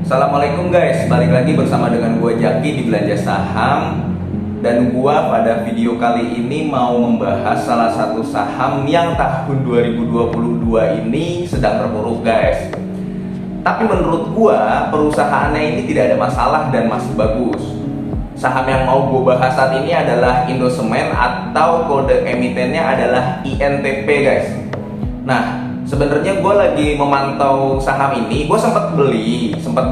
Assalamualaikum guys, balik lagi bersama dengan gua Jaki di Belanja Saham. Dan gua pada video kali ini mau membahas salah satu saham yang tahun 2022 ini sedang terpuruk guys. Tapi menurut gua perusahaannya ini tidak ada masalah dan masih bagus. Saham yang mau gua bahas saat ini adalah Indosemen atau kode emitennya adalah INTP guys. Nah, sebenarnya gue lagi memantau saham ini. Gue sempat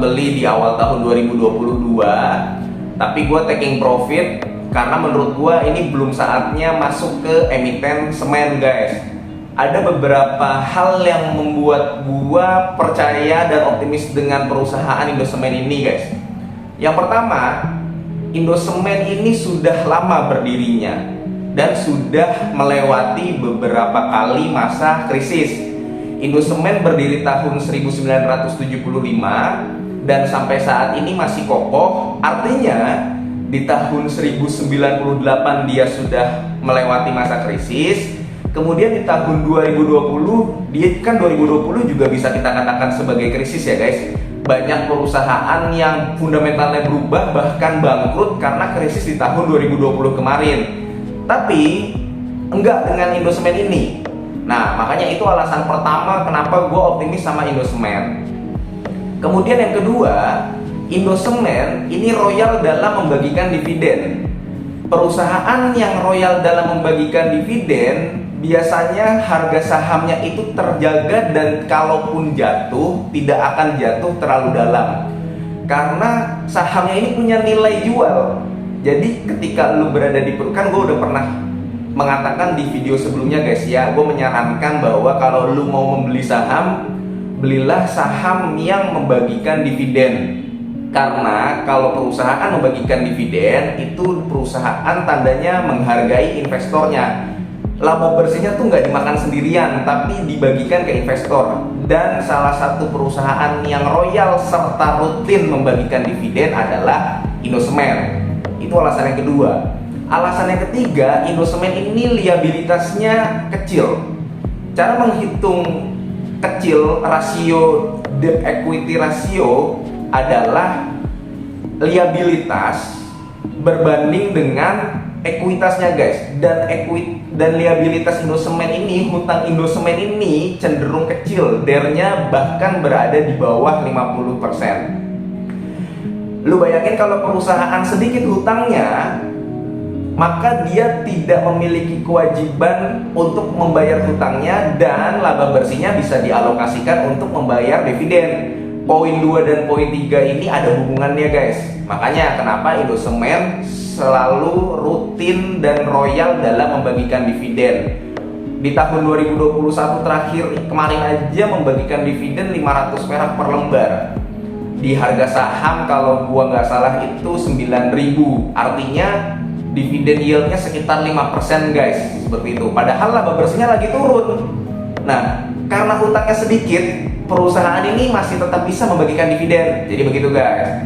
beli di awal tahun 2022, tapi gue taking profit karena menurut gue ini belum saatnya masuk ke emiten semen guys. Ada beberapa hal yang membuat gue percaya dan optimis dengan perusahaan Indosemen ini guys. Yang pertama, Indosemen ini sudah lama berdirinya dan sudah melewati beberapa kali masa krisis. Indosemen berdiri tahun 1975 dan sampai saat ini masih kokoh. Artinya di tahun 1098 dia sudah melewati masa krisis. Kemudian di tahun 2020, dia kan 2020 juga bisa kita katakan sebagai krisis ya guys. Banyak perusahaan yang fundamentalnya berubah bahkan bangkrut karena krisis di tahun 2020 kemarin. Tapi enggak dengan Indosemen ini. Nah, makanya itu alasan pertama kenapa gue optimis sama Indosemen. Kemudian yang kedua, Indosemen ini royal dalam membagikan dividen. Perusahaan yang royal dalam membagikan dividen biasanya harga sahamnya itu terjaga dan kalaupun jatuh tidak akan jatuh terlalu dalam. Karena sahamnya ini punya nilai jual. Jadi ketika lu berada di kan gue udah pernah mengatakan di video sebelumnya guys ya, gue menyarankan bahwa kalau lu mau membeli saham, belilah saham yang membagikan dividen. Karena kalau perusahaan membagikan dividen, itu perusahaan tandanya menghargai investornya. Laba bersihnya tuh nggak dimakan sendirian, tapi dibagikan ke investor. Dan salah satu perusahaan yang royal serta rutin membagikan dividen adalah Indosemen. Itu alasan yang kedua. Alasan yang ketiga, Indosemen ini liabilitasnya kecil. Cara menghitung kecil, rasio debt equity ratio adalah liabilitas berbanding dengan ekuitasnya guys. Dan liabilitas Indosemen ini, hutang Indosemen ini cenderung kecil, DER-nya bahkan berada di bawah 50%. Lu bayangin kalau perusahaan sedikit hutangnya, maka dia tidak memiliki kewajiban untuk membayar hutangnya dan laba bersihnya bisa dialokasikan untuk membayar dividen. Poin 2 dan poin 3 ini ada hubungannya guys. Makanya kenapa Indosemen selalu rutin dan royal dalam membagikan dividen. Di tahun 2021 terakhir kemarin aja membagikan dividen 500 perak per lembar. Di harga saham kalau gua nggak salah itu 9.000. Artinya dividen yieldnya sekitar 5% guys, seperti itu. Padahal laba bersihnya lagi turun. Nah, karena hutangnya sedikit, perusahaan ini masih tetap bisa membagikan dividen. Jadi begitu guys.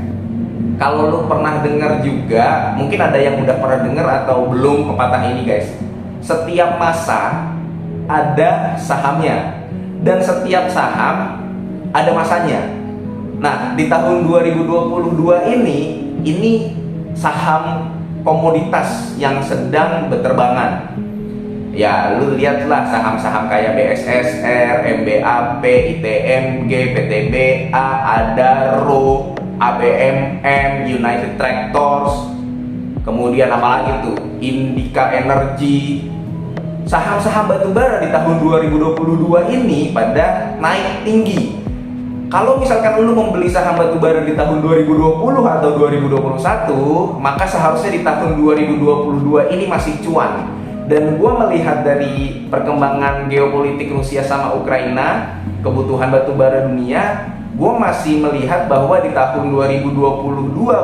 Kalau lu pernah dengar juga, mungkin ada yang udah pernah dengar atau belum pepatah ini guys. Setiap masa ada sahamnya dan setiap saham ada masanya. Nah, di tahun 2022 ini saham komoditas yang sedang berterbangan. Ya, lu lihatlah saham-saham kayak BSSR, MBAP, ITMG, PTBA, Adaro, ABMM, United Tractors, kemudian apalagi tuh, Indika Energy. Saham-saham batubara di tahun 2022 ini pada naik tinggi. Kalau misalkan lu membeli saham batubara di tahun 2020 atau 2021, maka seharusnya di tahun 2022 ini masih cuan. Dan gue melihat dari perkembangan geopolitik Rusia sama Ukraina, kebutuhan batubara dunia, gue masih melihat bahwa di tahun 2022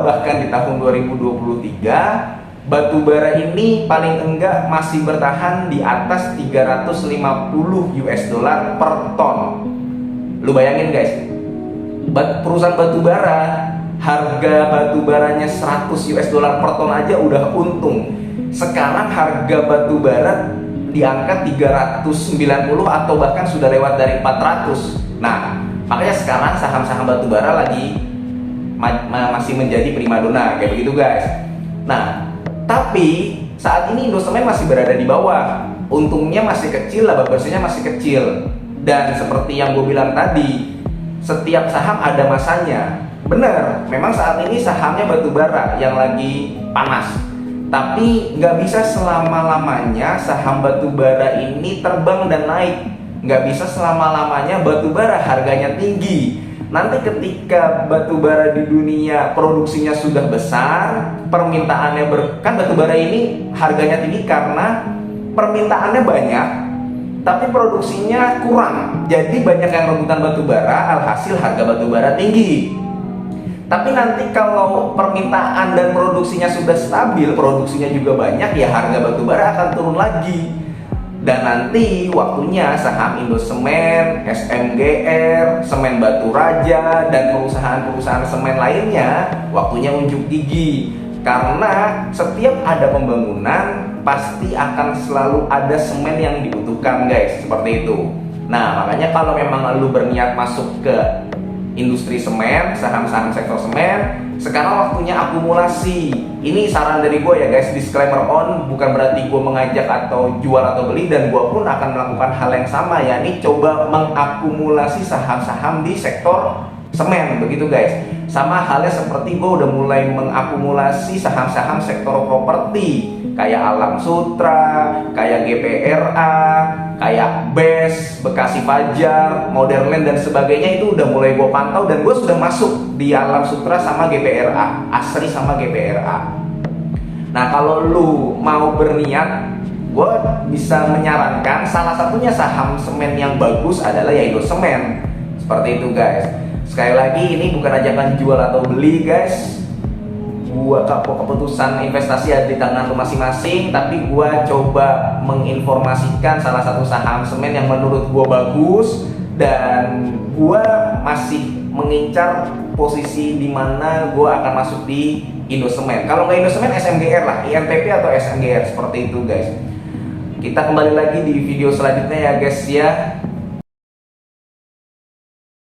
bahkan di tahun 2023, batubara ini paling enggak masih bertahan di atas 350 US dollar per ton. Lu bayangin guys, perusahaan batubara harga batubaranya 100 US dollar per ton aja udah untung. Sekarang harga batubara di angka 390 atau bahkan sudah lewat dari 400. Nah, makanya sekarang saham-saham batubara lagi masih menjadi primadona kayak begitu guys. Nah, tapi saat ini Indosemen masih berada di bawah. Untungnya masih kecil, laba bersihnya masih kecil. Dan seperti yang gue bilang tadi, setiap saham ada masanya. Bener, memang saat ini sahamnya batubara yang lagi panas. Tapi nggak bisa selama-lamanya saham batubara ini terbang dan naik. Nggak bisa selama-lamanya batubara harganya tinggi. Nanti ketika batubara di dunia produksinya sudah besar, permintaannya kan batubara ini harganya tinggi karena permintaannya banyak, tapi produksinya kurang. Jadi banyak yang rebutan batubara, alhasil harga batubara tinggi. Tapi nanti kalau permintaan dan produksinya sudah stabil, produksinya juga banyak, ya harga batubara akan turun lagi. Dan nanti waktunya saham Indosemen, SMGR, Semen Batu Raja, dan perusahaan-perusahaan semen lainnya waktunya unjuk gigi. Karena setiap ada pembangunan pasti akan selalu ada semen yang dibutuhkan guys, seperti itu. Nah makanya kalau memang lu berniat masuk ke industri semen, saham-saham sektor semen, sekarang waktunya akumulasi. Ini saran dari gue ya guys, disclaimer on, bukan berarti gue mengajak atau jual atau beli, dan gue pun akan melakukan hal yang sama, yakni coba mengakumulasi saham-saham di sektor semen, begitu guys. Sama halnya seperti gue udah mulai mengakumulasi saham-saham sektor properti, kayak Alam Sutra, kayak GPRA, kayak BES, Bekasi Fajar, Modern Land dan sebagainya. Itu udah mulai gue pantau dan gue sudah masuk di Alam Sutra sama GPRA, Asri sama GPRA. Nah kalau lu mau berniat, gue bisa menyarankan salah satunya saham semen yang bagus adalah ya Indosemen. Seperti itu guys. Sekali lagi ini bukan ajakan jual atau beli guys. Gua keputusan investasi ada di tangan lu masing-masing, tapi gua coba menginformasikan salah satu saham semen yang menurut gua bagus, dan gua masih mengincar posisi di mana gua akan masuk di Indosemen. Kalau nggak Indosemen, SMGR lah, INTP atau SMGR, seperti itu guys. Kita kembali lagi di video selanjutnya ya guys ya.